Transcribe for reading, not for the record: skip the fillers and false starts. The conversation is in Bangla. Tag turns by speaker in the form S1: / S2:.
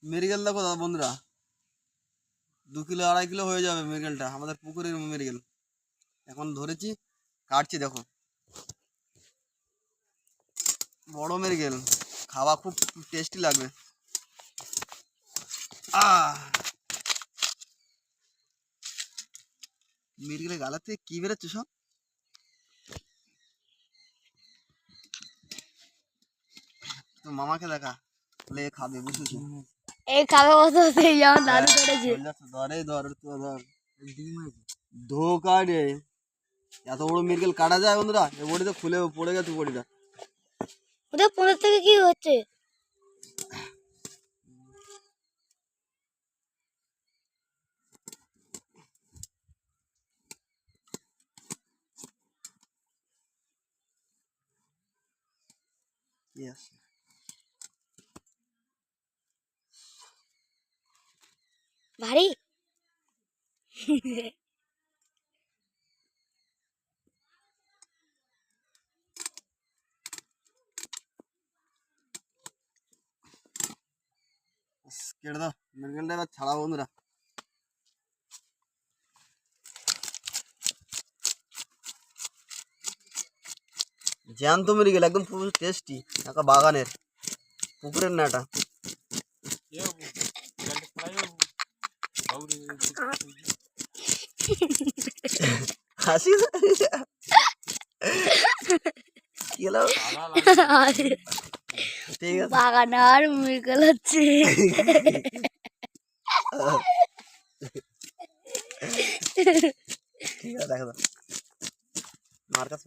S1: মৃগেল দেখো দাদা বন্ধুরা, 2 কিলো 2.5 কিলো হয়ে যাবে মৃগেলটা, আমাদের পুকুরের মৃগেল। এখন ধরেছি, কাটছি দেখো, বড় মৃগেল, খাওয়া খুব টেস্টি লাগবে। মৃগেলের গালা থেকে কি বেরোচ্ছে সব? তো মামাকে দেখা, বলে এ খাবে, বুঝেছি
S2: এই খাবে বসে বসে যেমন দাদু করেছে।
S1: ধরে ধর তো ধর, ধোকা রে, এত বড় মৃগেল কাটা যায় বন্ধুরা? এ বড়িটা খুলে পড়ে গেছে বড়িটা।
S2: ওদের পুনের থেকে কি হচ্ছে?
S1: Yes.
S2: ভারী।
S1: কেটে দাও মৃগেলটা, এবার ছাড়া বন্ধুরা। জ্যান্ত মৃগেল, একদম পুরো টেস্টি, একটা বাগানের পুকুরের না এটা। হাসি কি হলো? ঠিক আছে,
S2: বাগানার মৃগেল হচ্ছে।
S1: ঠিক আছে, দেখো মার কাছে